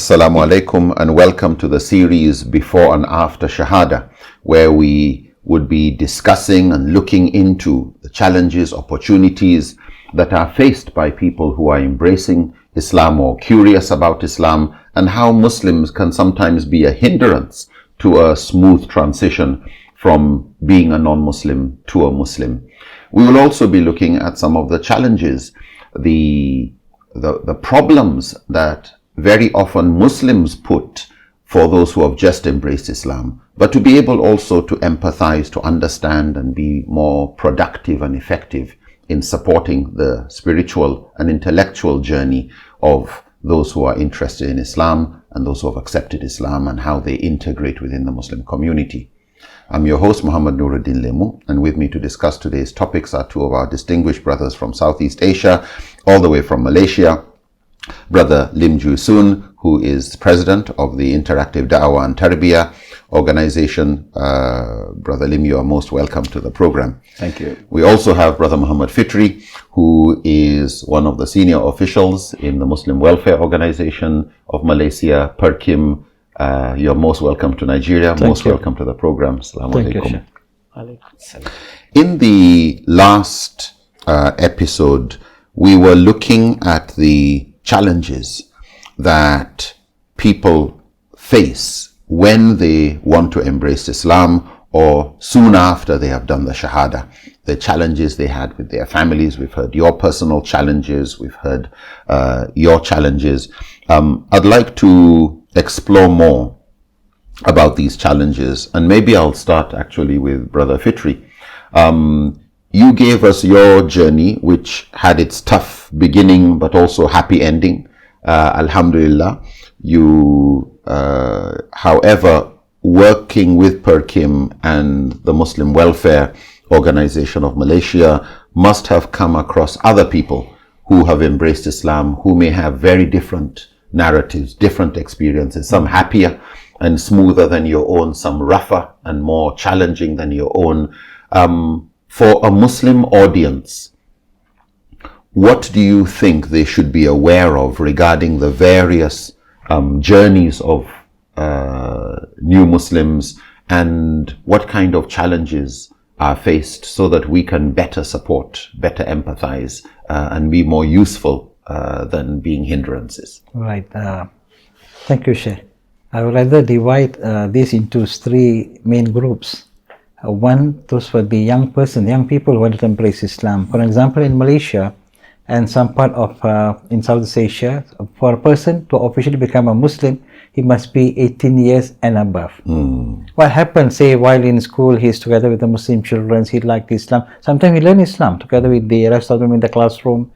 Assalamu alaikum and welcome to the series Before and After Shahada, where we would be discussing and looking into the challenges, opportunities that are faced by people who are embracing Islam or curious about Islam, and how Muslims can sometimes be a hindrance to a smooth transition from being a non-Muslim to a Muslim. We will also be looking at some of the challenges, the problems that very often Muslims put for those who have just embraced Islam, but to be able also to empathize, to understand and be more productive and effective in supporting the spiritual and intellectual journey of those who are interested in Islam and those who have accepted Islam and how they integrate within the Muslim community. I'm your host, Muhammad Nuruddin Lemu, and with me to discuss today's topics are two of our distinguished brothers from Southeast Asia, all the way from Malaysia. Brother Lim Joo Soon, who is president of the Interactive Da'wah and Tarbiyah organization. Brother Lim, you are most welcome to the program. Thank you. We also have Brother Muhammad Fitri, who is one of the senior officials in the Muslim Welfare Organization of Malaysia, PERKIM. You're most welcome to Nigeria. Most welcome to the program. Assalamu alaikum. In the last episode, we were looking at the challenges that people face when they want to embrace Islam or soon after they have done the Shahada. The challenges they had with their families. We've heard your personal challenges. We've heard your challenges. I'd like to explore more about these challenges, and maybe I'll start actually with Brother Fitri. You gave us your journey, which had its tough beginning but also happy ending. Alhamdulillah. You, however, working with PERKIM and the Muslim Welfare Organization of Malaysia must have come across other people who have embraced Islam, who may have very different narratives, different experiences, some happier and smoother than your own, some rougher and more challenging than your own. For a Muslim audience, what do you think they should be aware of regarding the various journeys of new Muslims, and what kind of challenges are faced so that we can better support, better empathize, and be more useful than being hindrances? Right. Thank you, Sheikh. I would rather divide this into three main groups. One, those were the young people who wanted to embrace Islam. For example, in Malaysia and some part of in Southeast Asia, for a person to officially become a Muslim, he must be 18 years and above. What happens, say, while in school, he's together with the Muslim children, he liked Islam. Sometimes he learned Islam together with the rest of them in the classroom.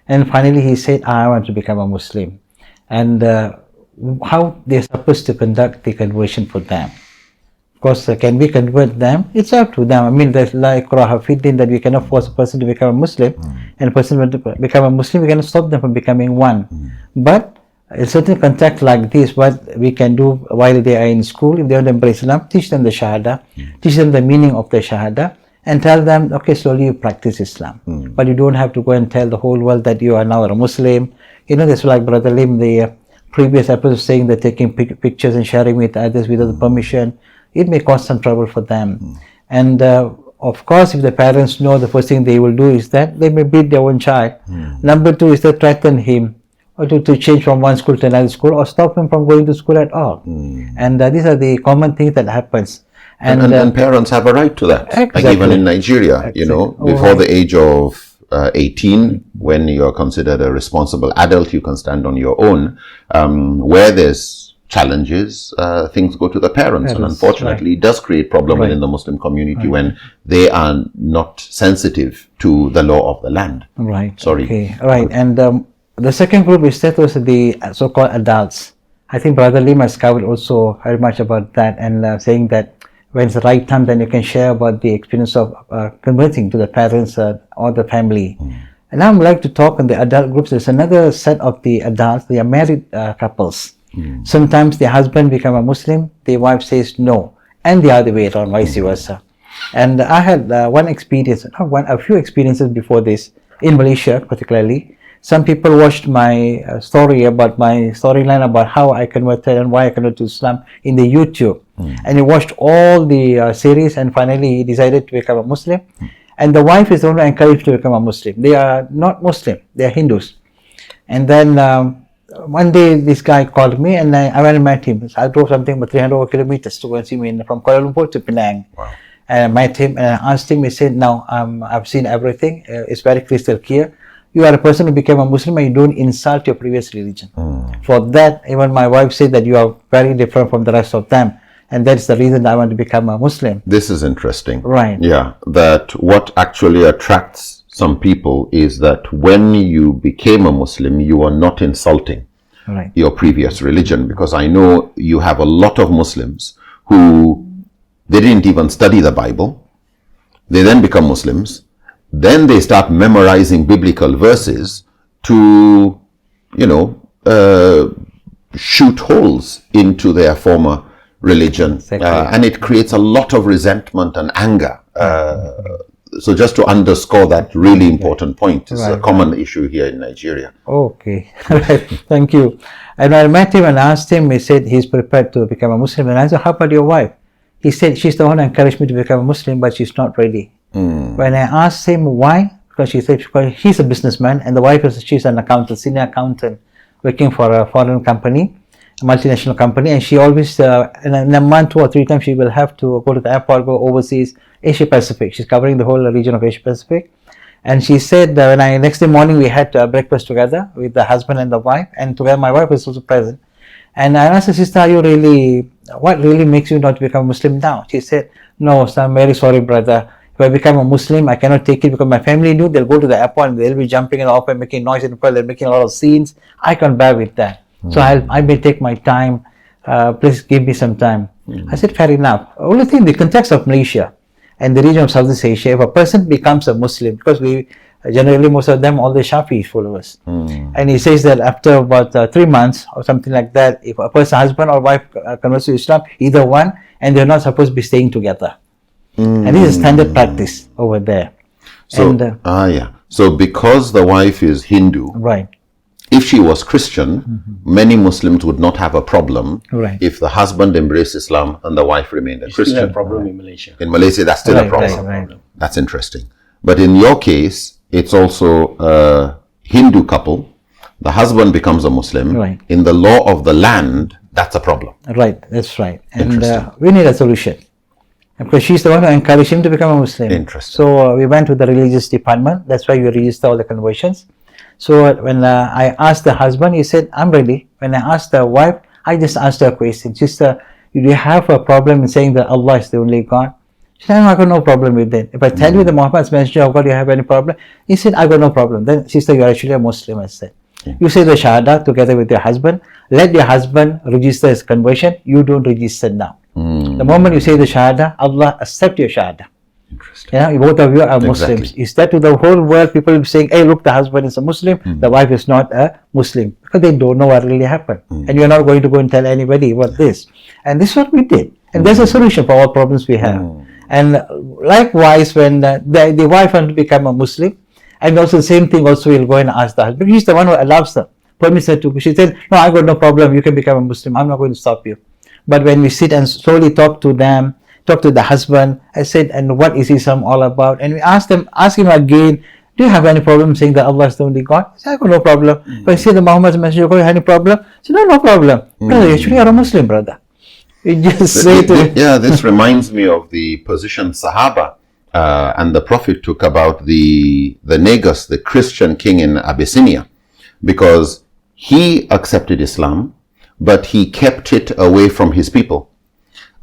And finally, he said, I want to become a Muslim. And how they're supposed to conduct the conversion for them? Of course, can we convert them? It's up to them. I mean, there's like Qur'an that we cannot force a person to become a Muslim, and a person want to become a Muslim, we cannot stop them from becoming one. But in certain context like this, what we can do while they are in school, if they want to embrace Islam, teach them the Shahada, teach them the meaning of the Shahada, and tell them, okay, slowly you practice Islam. But you don't have to go and tell the whole world that you are now a Muslim. You know, that's like Brother Lim, the previous episode, saying that taking pictures and sharing with others without the permission, it may cause some trouble for them. And of course, if the parents know, the first thing they will do is that they may beat their own child. Number two is to threaten him, or to change from one school to another school, or stop him from going to school at all. And these are the common things that happens. And parents have a right to that. Exactly. Like even in Nigeria, you know, before the age of 18, when you're considered a responsible adult, you can stand on your own. Where there's challenges, things go to the parents, and unfortunately it does create problem within the Muslim community when they are not sensitive to the law of the land. Right. Sorry. Okay. Right. And the second group is that was the so-called adults. I think Brother Lim has covered also very much about that, and saying that when it's the right time, then you can share about the experience of converting to the parents or the family. And now I would like to talk on the adult groups. There's another set of the adults. They are married couples. Sometimes the husband become a Muslim, the wife says no, and the other way around, vice versa. And I had one experience, a few experiences before this in Malaysia particularly, Some people watched my storyline about how I converted and why I converted to Islam in the YouTube. And he watched all the series, and finally he decided to become a Muslim. And the wife is the one who encouraged to become a Muslim. They are not Muslim, they are Hindus. And then one day this guy called me, and I went and met him. So I drove something about 300 kilometers to go and see me from Kuala Lumpur to Penang. Wow. And I met him and I asked him, he said, now I've seen everything, it's very crystal clear. You are a person who became a Muslim and you don't insult your previous religion. For that, even my wife said that you are very different from the rest of them. And that's the reason I want to become a Muslim. This is interesting. Right. Yeah, that what actually attracts some people is that when you became a Muslim, you are not insulting your previous religion. Because I know you have a lot of Muslims who, they didn't even study the Bible. They then become Muslims. Then they start memorizing biblical verses to, shoot holes into their former religion. Exactly. And it creates a lot of resentment and anger. So just to underscore that really important point, it's a common issue here in Nigeria. Okay, thank you. And I met him and asked him, he said he's prepared to become a Muslim. And I said, how about your wife? He said, she's the one who encouraged me to become a Muslim, but she's not ready. When I asked him why, because she said because he's a businessman and the wife she's an accountant, senior accountant, working for a foreign company, a multinational company, and she always in a month 2 or 3 times she will have to go to the airport, go overseas, Asia Pacific. She's covering the whole region of Asia Pacific. And she said that next day morning we had breakfast together with the husband and the wife, and together my wife was also present. And I asked her, sister, what really makes you not become a Muslim now? She said, no, so I'm very sorry, brother. If I become a Muslim, I cannot take it because my family knew they'll go to the airport and they'll be jumping and off and making noise and they're making a lot of scenes. I can't bear with that. So I may take my time. Please give me some time. I said, fair enough. Only thing, in the context of Malaysia and the region of Southeast Asia, if a person becomes a Muslim, because we generally most of them all the Shafi followers, and he says that after about 3 months or something like that, if a person, husband or wife converts to Islam, either one, and they're not supposed to be staying together. And this is standard practice over there. So, so because the wife is Hindu, if she was Christian, many Muslims would not have a problem if the husband embraced Islam and the wife remained a Christian. Still a problem in Malaysia. In Malaysia, that's still a problem. That's interesting. But in your case, it's also a Hindu couple. The husband becomes a Muslim. In the law of the land, that's a problem. That's right. And we need a solution. Because she's the one who encouraged him to become a Muslim. Interesting. So we went to the religious department. That's why we register all the conversions. So when I asked the husband, he said, I'm ready. When I asked the wife, I just asked her a question. Sister, do you have a problem in saying that Allah is the only God? She said, no, I got no problem with that. If I tell you the Muhammad's messenger of God, do you have any problem? He said, I got no problem. Then, sister, you are actually a Muslim, I said. You say the Shahada together with your husband. Let your husband register his conversion. You don't register now. The moment you say the Shahada, Allah accept your Shahada. Interesting. Both of you are Muslims. Is that to the whole world, people will be saying, hey, look, the husband is a Muslim, the wife is not a Muslim. Because they don't know what really happened. And you're not going to go and tell anybody about this. And this is what we did. And there's a solution for all problems we have. And likewise, when the wife wants to become a Muslim, and also the same thing also will go and ask the husband. He's the one who allows her, permits her to. She said, no, I got no problem, you can become a Muslim, I'm not going to stop you. But when we sit and slowly talk to them, talk to the husband, I said, and what is Islam all about? And we ask him again, do you have any problem saying that Allah is the only God? He said, I got no problem. But I said, the Muhammad's messenger, do you have any problem? I said, no problem. Brother, actually you're a Muslim, brother. You just say to this reminds me of the position Sahaba and the Prophet took about the Negus, the Christian king in Abyssinia, because he accepted Islam, but he kept it away from his people.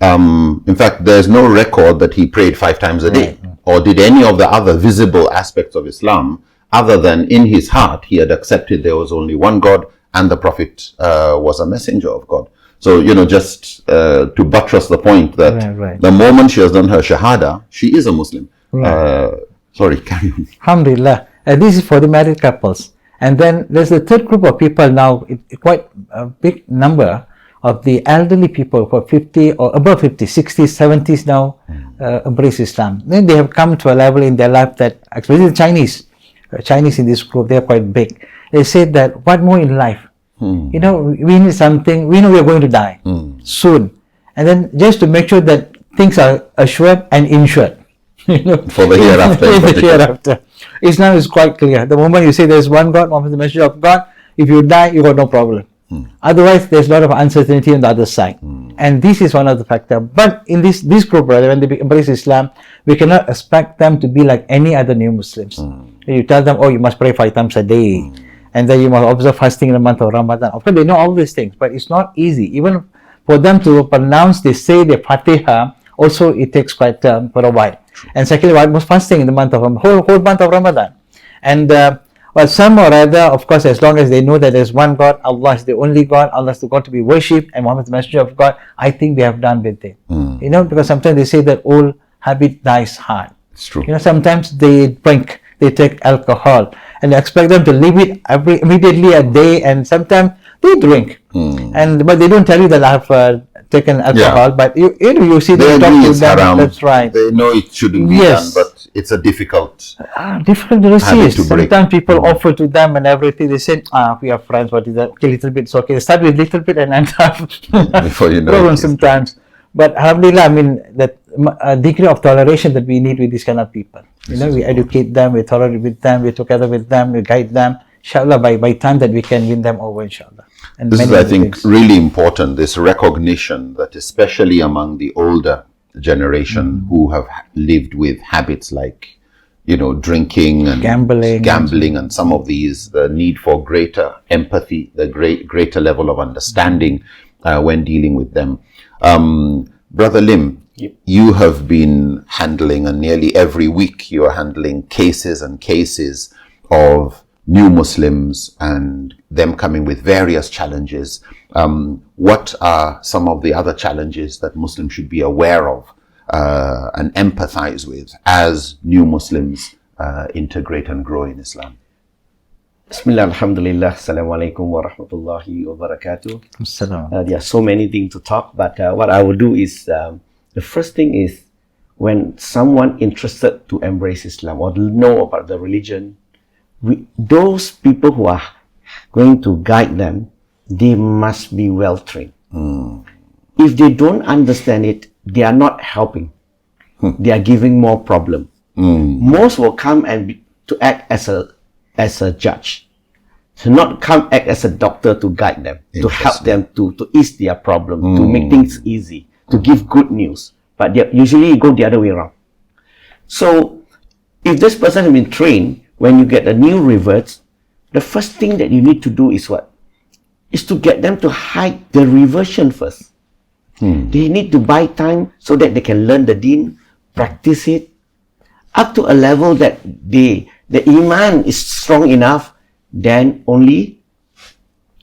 In fact, there's no record that he prayed 5 times a day or did any of the other visible aspects of Islam, other than in his heart he had accepted there was only one God and the Prophet was a messenger of God. So, just to buttress the point that the moment she has done her Shahada, she is a Muslim. Sorry, carry on. Alhamdulillah. This is for the married couples. And then there's the third group of people now, quite a big number of the elderly people for 50 or above 50, 60s, 70s now embrace Islam. Then they have come to a level in their life that, especially the Chinese in this group, they are quite big. they said that what more in life? You know, we need something, we know we are going to die soon. And then just to make sure that things are assured and insured. You know, for the hereafter. For the hereafter. Islam is quite clear. The moment you say there's one God, Muhammad is the messenger of God, if you die, you got no problem. Otherwise, there's a lot of uncertainty on the other side. And this is one of the factors. But in this group, brother, when they embrace Islam, we cannot expect them to be like any other new Muslims. You tell them, oh, you must pray 5 times a day. And then you must observe fasting in the month of Ramadan. Of course, they know all these things, but it's not easy. Even for them to pronounce, they say the Fatiha, also it takes quite for a while. And secondly, I was fasting in the month of whole month of Ramadan. And well, some or other, of course, as long as they know that there's one God, Allah is the only God, Allah is the God to be worshipped, and Muhammad is the messenger of God, I think they have done with it. You know, because sometimes they say that old habit dies hard. It's true. You know, sometimes they drink, they take alcohol, and they expect them to leave it immediately a day, and sometimes they drink. But they don't tell you that I have taken alcohol, but you see them talk to them. Haram. That's right. They know it shouldn't be done, but it's a difficult difficult to resist. to break. Sometimes people offer to them and everything. They say, we are friends, what is that? Okay, little bit, it's okay. They start with little bit and end up before you know problems sometimes. But alhamdulillah, I mean, that degree of toleration that we need with these kind of people. You know, we educate them, we tolerate with them, we're together with them, we guide them. Inshallah, by time that we can win them over, inshallah. And this is, I think, really important, this recognition that especially among the older generation who have lived with habits like, you know, drinking and gambling and some of these, the need for greater empathy, the greater level of understanding when dealing with them. Brother Lim, you have been handling, and nearly every week you are handling cases and cases of new Muslims and them coming with various challenges. What are some of the other challenges that Muslims should be aware of and empathize with as new Muslims integrate and grow in Islam? Bismillah, alhamdulillah, assalamu alaikum wa rahmatullahi wa barakatuh. There are so many things to talk, but what I will do is, the first thing is, when someone interested to embrace Islam or know about the religion, those people who are going to guide them, they must be well trained. If they don't understand it, they are not helping. They are giving more problem. Most will come and to act as a judge, to not come act as a doctor to guide them, to help them to ease their problem, to make things easy, to give good news. But usually you go the other way around. So if this person has been trained, when you get a new reverts, the first thing that you need to do is what? Is to get them to hide the reversion first. They need to buy time so that they can learn the deen, practice it, up to a level that the iman is strong enough, then only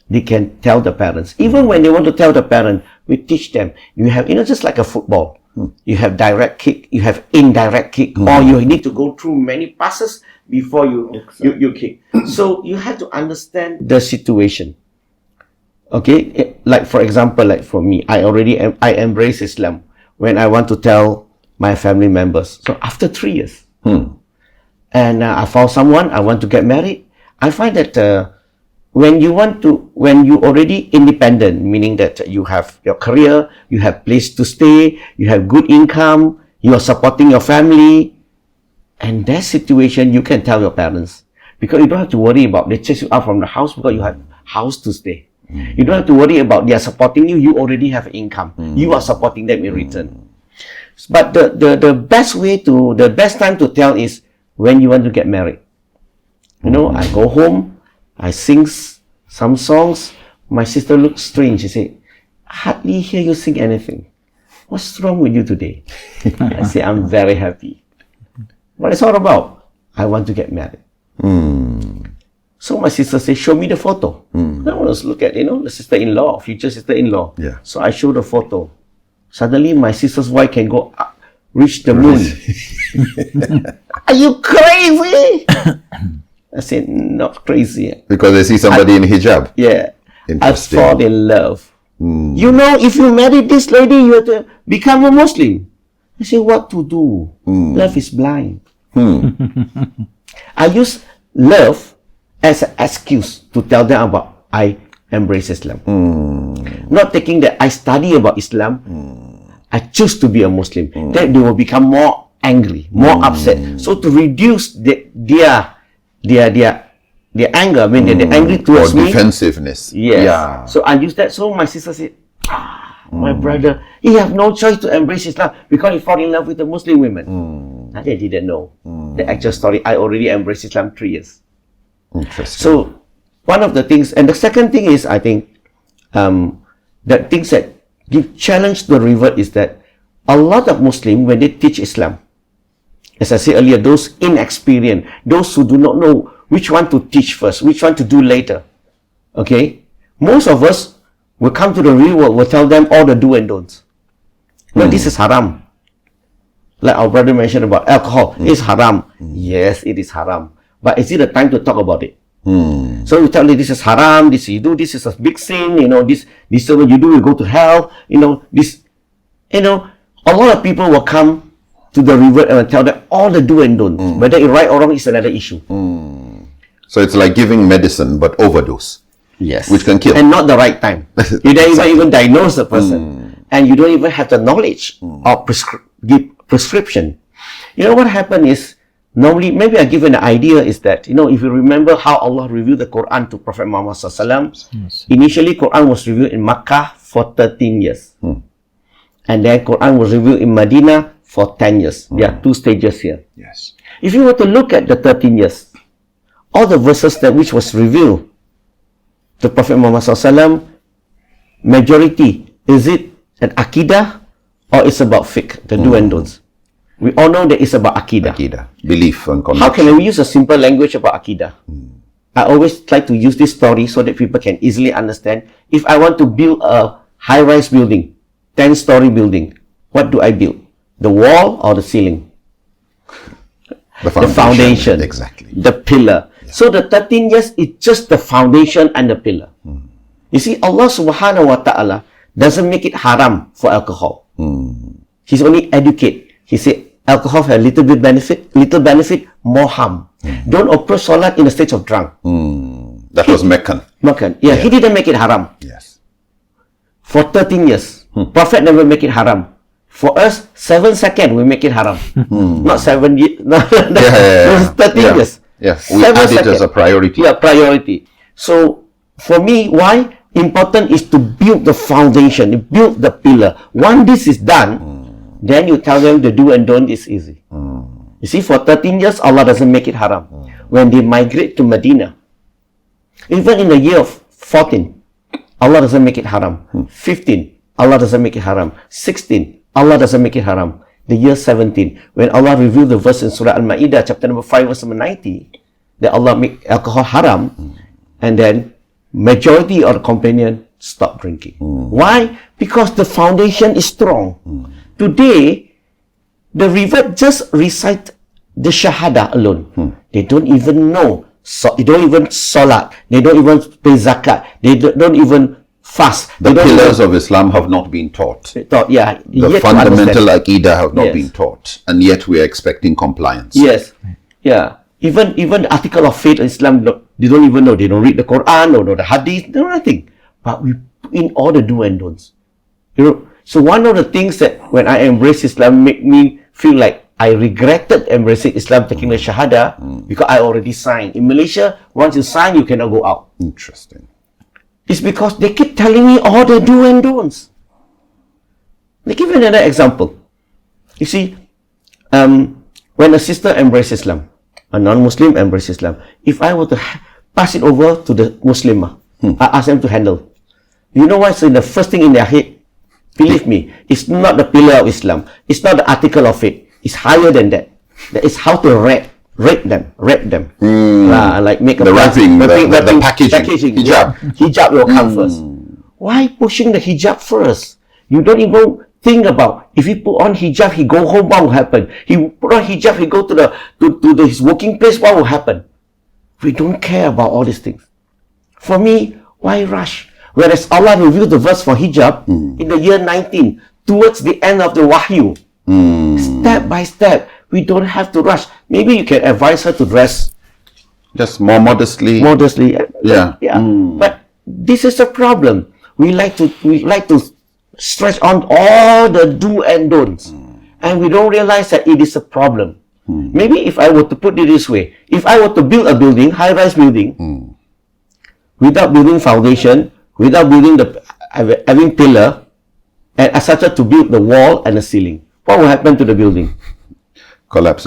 they can tell the parents. Even when they want to tell the parent, we teach them. You have, just like a football. You have direct kick, you have indirect kick, or you need to go through many passes before you kick. So you have to understand the situation. Okay, like for example, like for me, I embrace Islam when I want to tell my family members. So after 3 years, and I found someone, I want to get married. I find that when you already independent, meaning that you have your career, you have place to stay, you have good income, you are supporting your family, and that situation you can tell your parents, because you don't have to worry about they chase you out from the house because you have house to stay. You don't have to worry about they are supporting you. You already have income. You are supporting them in return. But the best time to tell is when you want to get married. I go home, I sing some songs. My sister looks strange. She said, hardly hear you sing anything. What's wrong with you today? I say, I'm very happy. What it's all about? I want to get married. So my sister said, show me the photo. I want to look at, the sister-in-law, future sister-in-law. Yeah. So I show the photo. Suddenly my sister's wife can go up, reach the moon. Are you crazy? I said, not crazy. Because they see somebody in hijab. Yeah. I fall in love. If you marry this lady, you have to become a Muslim. I say, what to do? Love is blind. I use love as an excuse to tell them about I embrace Islam. Not taking that I study about Islam, I choose to be a Muslim. Then they will become more angry, more upset. So to reduce their anger, I mean they're angry towards me. Or defensiveness. Yes. Yeah. So I use that. So my sister said, my brother, he have no choice to embrace Islam because he fall in love with the Muslim women. And they didn't know the actual story. I already embraced Islam 3 years. Interesting. So one of the things, and the second thing is, I think, that things that give challenge the revert is that a lot of Muslims, when they teach Islam, as I said earlier, those inexperienced, those who do not know which one to teach first, which one to do later, okay? Most of us will come to the real world, will tell them all the do and don'ts. No, this is haram. Like our brother mentioned about alcohol, it's haram. Yes, it is haram. But is it the time to talk about it? So you tell me this is haram, this you do, this is a big sin, this what you do, you go to hell, a lot of people will come to the revert and tell them all the do and don'ts. Whether it's right or wrong is another issue. So it's like giving medicine but overdose. Yes. Which can kill. And not the right time. You don't even diagnose the person. And you don't even have the knowledge or give prescription. What happened is, normally, maybe I give an idea is that, if you remember how Allah revealed the Quran to Prophet Muhammad SAW, initially Quran was revealed in Makkah for 13 years. And then Quran was revealed in Medina for 10 years. There are 2 stages here. Yes. If you were to look at the 13 years, all the verses that which was revealed to Prophet Muhammad SAW, majority, is it an Aqidah or it's about fiqh, the do and don'ts? We all know that it's about Aqidah. Aqidah, belief and conviction. How can we use a simple language about Aqidah? I always try to use this story so that people can easily understand. If I want to build a high-rise building, 10-story building, what do I build? The wall or the ceiling? The foundation. Exactly. The pillar. Yeah. So the 13 years is just the foundation and the pillar. You see, Allah subhanahu wa ta'ala doesn't make it haram for alcohol. He's only educate. He said, alcohol has little benefit, more harm. Don't approach salat in a state of drunk. That was Meccan. Yeah, he didn't make it haram. Yes. For 13 years. Prophet never make it haram. For us, 7 seconds we make it haram. Not 7 years. No, 13 years. Yes. We add it as a priority. Yeah, priority. So, for me, why? Important is to build the foundation, build the pillar. Once this is done, then you tell them the do and don't is easy. You see, for 13 years, Allah doesn't make it haram. When they migrate to Medina, even in the year of 14, Allah doesn't make it haram. 15, Allah doesn't make it haram. 16, Allah doesn't make it haram. The year 17, when Allah revealed the verse in Surah Al-Ma'idah, chapter number 5, verse number 90, that Allah make alcohol haram, and then majority of the companion stop drinking. Why? Because the foundation is strong. Today, the revert just recite the Shahada alone. They don't even know. They don't even salat. They don't even pay zakat. They don't even fast. The pillars of Islam have not been taught. Yeah. The fundamental Aqidah have not been taught. And yet we are expecting compliance. Yes. Yeah. Even the article of faith in Islam, they don't even know. They don't read the Quran or the Hadith, no nothing. But we put in all the do and don'ts. So one of the things that when I embrace Islam make me feel like I regretted embracing Islam, taking the Shahada, because I already signed. In Malaysia, once you sign, you cannot go out. Interesting. It's because they keep telling me all the do and don'ts. Let me give you another example. You see, when a sister embraces Islam, a non-Muslim embraces Islam, if I were to pass it over to the Muslim, I ask them to handle. You know what's in the first thing in their head? Believe me, it's not the pillar of Islam. It's not the article of faith. It's higher than that. That is how to wrap them. Like make a the wrapping, the packaging. Hijab. Yeah. Hijab will come first. Why pushing the hijab first? You don't even think about if he put on hijab, he go home, what will happen? He put on hijab, he go to his working place, what will happen? We don't care about all these things. For me, why rush? Whereas Allah revealed the verse for hijab in the year 19, towards the end of the wahyu. Step by step, we don't have to rush. Maybe you can advise her to dress Just more modestly. Modestly. Yeah. Yeah. But this is a problem. We like to stretch on all the do and don'ts. And we don't realize that it is a problem. Maybe if I were to put it this way, if I were to build a building, high-rise building, without building foundation, without building having pillar, and I started to build the wall and the ceiling, what will happen to the building? Collapse.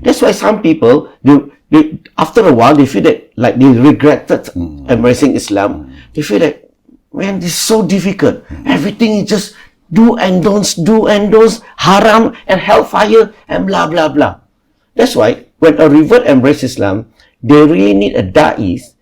That's why some people, they after a while, they feel that like they regretted embracing Islam. They feel that, man, this is so difficult. Everything is just do and don'ts, haram and hellfire and blah, blah, blah. That's why when a revert embrace Islam, they really need a da'is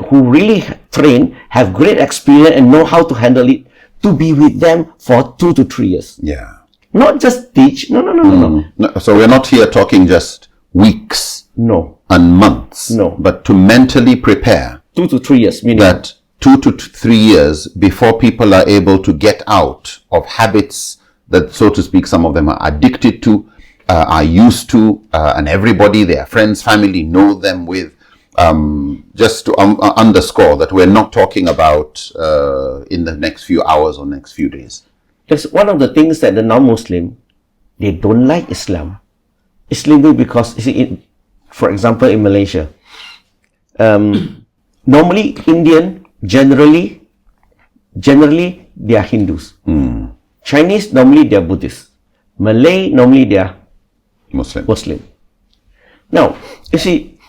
who really train, have great experience and know how to handle it, to be with them for 2 to 3 years. Yeah. Not just teach. No. So we're not here talking just weeks. No. And months. No. But to mentally prepare. 2 to 3 years. Meaning that 2 to 3 years before people are able to get out of habits that, so to speak, some of them are addicted to, are used to, and everybody, their friends, family know them with. Just to underscore that we're not talking about in the next few hours or next few days. That's one of the things that the non-Muslim, they don't like Islam. Islam because, you see, for example, in Malaysia, normally Indian, generally they are Hindus. Chinese, normally they are Buddhists. Malay, normally they are Muslim. Now, you see,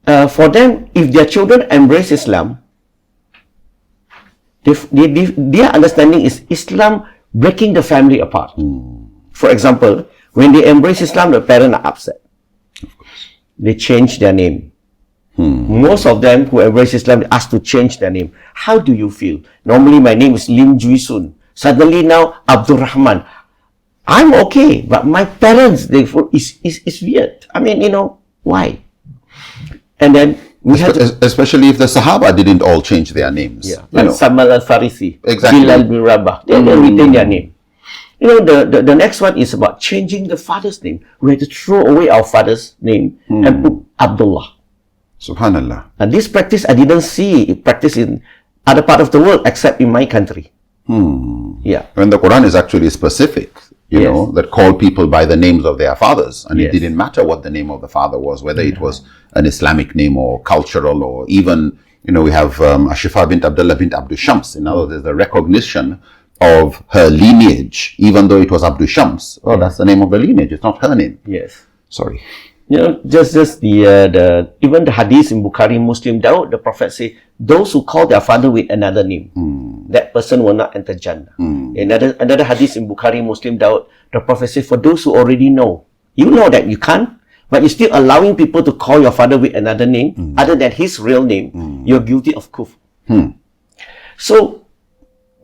for them, if their children embrace Islam, their understanding is Islam breaking the family apart. For example, when they embrace Islam, the parents are upset. They change their name. Most of them who embrace Islam, they ask to change their name. How do you feel? Normally, my name is Lim Jui Sun. Suddenly now, Abdul Rahman. I'm okay, but my parents, it's weird. I mean, why? And then we especially if the Sahaba didn't all change their names. Yeah, like Salman al-Farisi, exactly. Bilal bin Rabah, they retain their name. The next one is about changing the father's name. We had to throw away our father's name and put Abdullah. Subhanallah. And this practice, I didn't see it practiced in other part of the world except in my country. Yeah. When the Quran is actually specific, you know, that called people by the names of their fathers. And it didn't matter what the name of the father was, whether it was an Islamic name or cultural, or even, we have Ashifa bint Abdullah bint Abdul Shams. In other words, there's the recognition of her lineage, even though it was Abdul Shams. Oh, that's the name of the lineage. It's not her name. Yes. Sorry. Just the even the hadith in Bukhari, Muslim, Daud, the Prophet say, those who call their father with another name, that person will not enter Jannah. Another hadith in Bukhari, Muslim, Daud, the Prophet say, for those who already know, you know that you can't, but you're still allowing people to call your father with another name, other than his real name, you're guilty of kufr. So,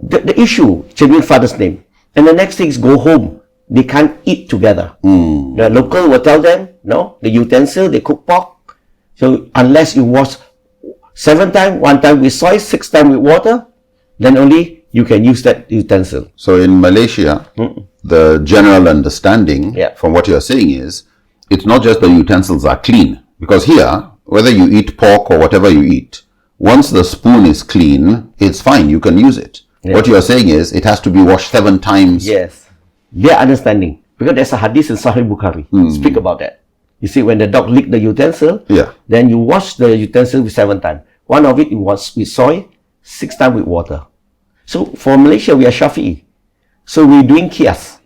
the issue, changing father's name, and the next thing is go home. They can't eat together. The local will tell them, no, the utensil, they cook pork. So unless you wash 7 times, 1 time with soy, 6 times with water, then only you can use that utensil. So in Malaysia, the general understanding from what you're saying is, it's not just the utensils are clean. Because here, whether you eat pork or whatever you eat, once the spoon is clean, it's fine, you can use it. What you're saying is, it has to be washed 7 times. Yes. Their understanding, because there's a hadith in Sahih Bukhari speak about that. You see, when the dog licked the utensil, then you wash the utensil with 7 times. One of it you wash with soy, 6 times with water. So for Malaysia, we are Shafi'i. So we're doing qiyas.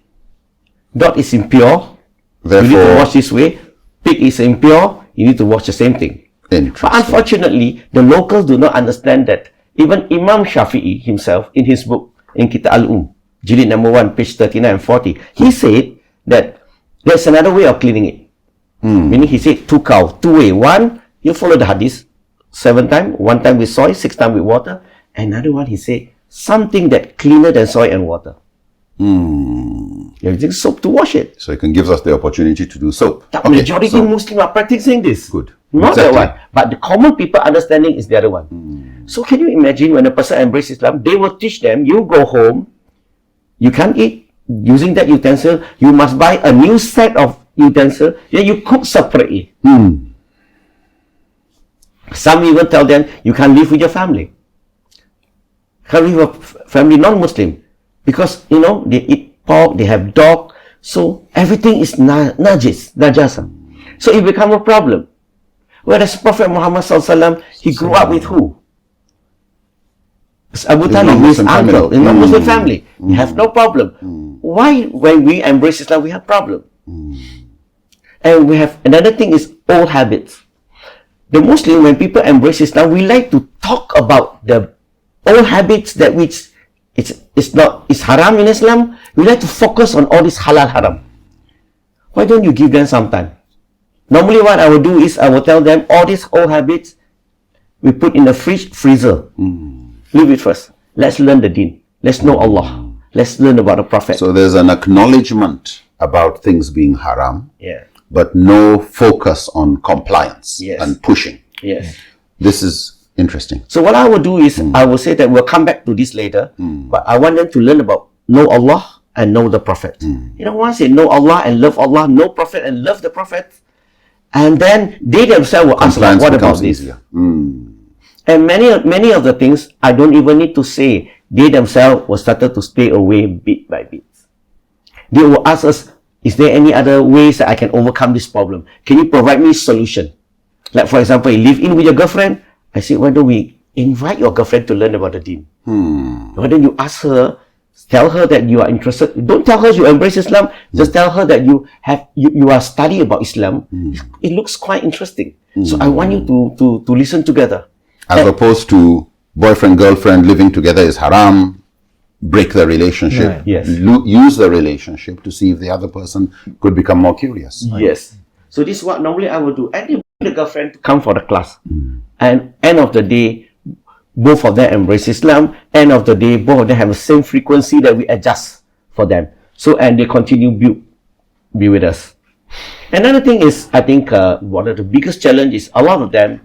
Dog is impure, you need to wash this way. Pig is impure, you need to wash the same thing. But unfortunately, the locals do not understand that. Even Imam Shafi'i himself, in his book, in Kitab Al-Um, Jilid number 1, page 39 and 40, he said that there's another way of cleaning it. Meaning he said 2 cow, 2 way. One, you follow the hadith 7 times, 1 time with soy, 6 times with water. Another one, he said something that cleaner than soy and water. You use soap to wash it. So it can give us the opportunity to do soap. The majority Muslims are practicing this. Good. Not that one. But the common people understanding is the other one. So can you imagine when a person embraces Islam, they will teach them, you go home, you can't eat using that utensil. You must buy a new set of utensil. Then you cook separately. Some even tell them, you can't live with your family. Can't live with a family non-Muslim. Because, you know, they eat pork, they have dog. So everything is najasa. So it becomes a problem. Whereas Prophet Muhammad SAW, he grew up with who? Abu Talib, his uncle, in a Muslim family. He has no problem. Why, when we embrace Islam, we have problem? And we have, another thing is old habits. The Muslim, when people embrace Islam, we like to talk about the old habits that which it's haram in Islam. We like to focus on all this halal haram. Why don't you give them some time? Normally what I will do is I will tell them all these old habits we put in the freezer. Leave it first. Let's learn the deen. Let's know Allah. Let's learn about the Prophet. So there's an acknowledgement about things being haram, but no focus on compliance and pushing. Yes. This is interesting. So what I will do is I will say that we'll come back to this later, but I want them to learn about know Allah and know the Prophet. You know, once they know Allah and love Allah, know Prophet and love the Prophet, and then they themselves will ask, like, what about this? And many of the things I don't even need to say. They themselves will start to stay away bit by bit. They will ask us, is there any other ways that I can overcome this problem? Can you provide me a solution? Like, for example, you live in with your girlfriend. I say, why don't we invite your girlfriend to learn about the deen? Why don't you ask her, tell her that you are interested. Don't tell her you embrace Islam. Just tell her that you are studying about Islam. It looks quite interesting. So I want you to listen together. As opposed to boyfriend, girlfriend living together is haram, break the relationship, use the relationship to see if the other person could become more curious. Yes. So this is what normally I would do. I need the girlfriend to come for the class. And end of the day, both of them embrace Islam. End of the day, both of them have the same frequency that we adjust for them. So, and they continue be with us. Another thing is, I think one of the biggest challenges, a lot of them,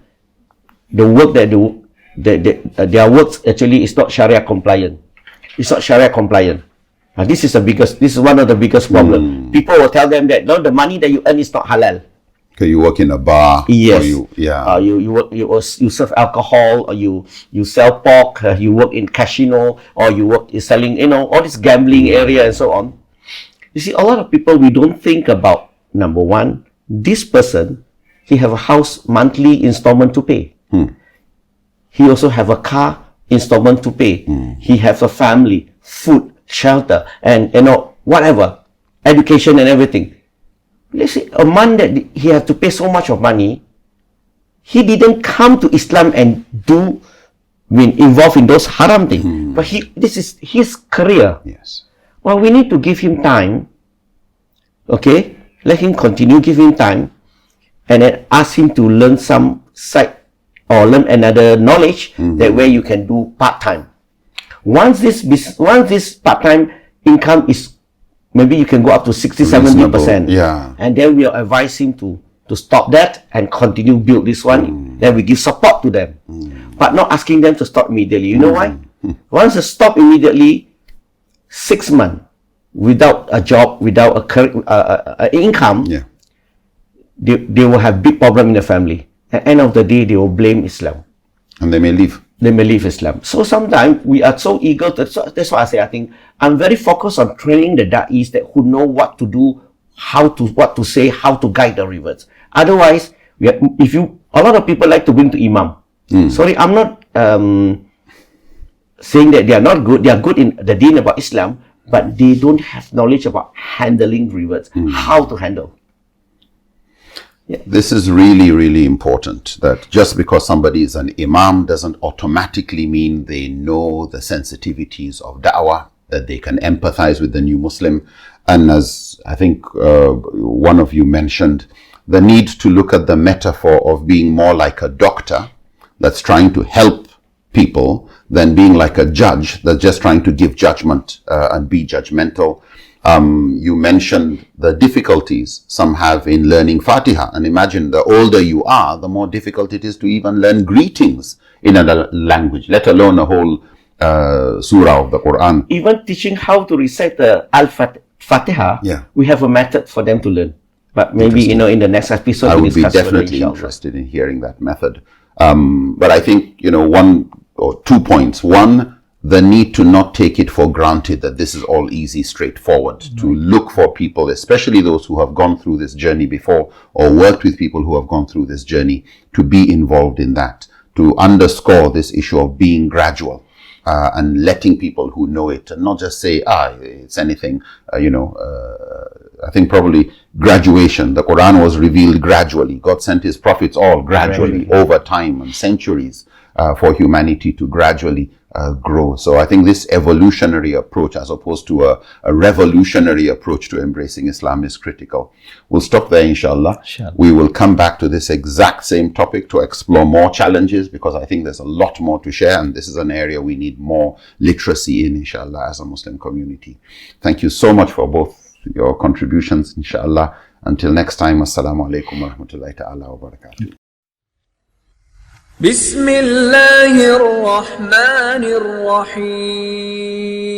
the work they do, their works actually is not Sharia compliant. It's not Sharia compliant. This is one of the biggest problems. People will tell them that, no, the money that you earn is not halal. Okay, you work in a bar. Yes. Or you serve alcohol, or you sell pork, you work in casino, or you work in selling, you know, all this gambling area and so on. You see, a lot of people, we don't think about, number one, this person, he have a house monthly installment to pay. He also have a car installment to pay. He has a family, food, shelter, and, you know, whatever, education and everything. Let's say a month that he has to pay so much of money, he didn't come to Islam and involved in those haram things. But this is his career. Yes. Well, we need to give him time. Okay, let him continue, give him time, and then ask him to learn some side or learn another knowledge that where you can do part-time. Once this part-time income is, maybe you can go up to 60-70%. Yeah. And then we'll advise him to stop that and continue build this one. Then we give support to them. But not asking them to stop immediately. You know why? Once they stop immediately, 6 months without a job, without a income, they will have big problem in the family. At the end of the day, they will blame Islam. And they may leave. They may leave Islam. So sometimes we are so eager. That's why I say, I think I'm very focused on training the da'is that who know what to do, what to say, how to guide the reverts. Otherwise, a lot of people like to bring to Imam. Sorry, I'm not saying that they are not good. They are good in the deen about Islam, but they don't have knowledge about handling reverts, how to handle. This is really, really important, that just because somebody is an imam doesn't automatically mean they know the sensitivities of da'wah, that they can empathize with the new Muslim. And as I think one of you mentioned, the need to look at the metaphor of being more like a doctor that's trying to help people than being like a judge that's just trying to give judgment and be judgmental. You mentioned the difficulties some have in learning Fatiha, and imagine the older you are, the more difficult it is to even learn greetings in another language, let alone a whole surah of the Quran. Even teaching how to recite the Al-Fatiha, we have a method for them to learn. But maybe, in the next episode, I would be definitely interested in hearing that method. But I think, one or 2 points. One, the need to not take it for granted that this is all easy, straightforward, to look for people, especially those who have gone through this journey before or worked with people who have gone through this journey, to be involved in that, to underscore this issue of being gradual. And letting people who know it, and not just say, it's anything, I think probably graduation. The Quran was revealed gradually. God sent his prophets all gradually over time and centuries for humanity to gradually grow. So I think this evolutionary approach, as opposed to a revolutionary approach to embracing Islam, is critical. We'll stop there, inshallah. We will come back to this exact same topic to explore more challenges, because I think there's a lot more to share, and this is an area we need more literacy in, inshallah, as a Muslim community. Thank you so much for both your contributions, inshallah. Until next time, assalamu alaikum wa rahmatullahi ta'ala wa barakatuh. بسم الله الرحمن الرحيم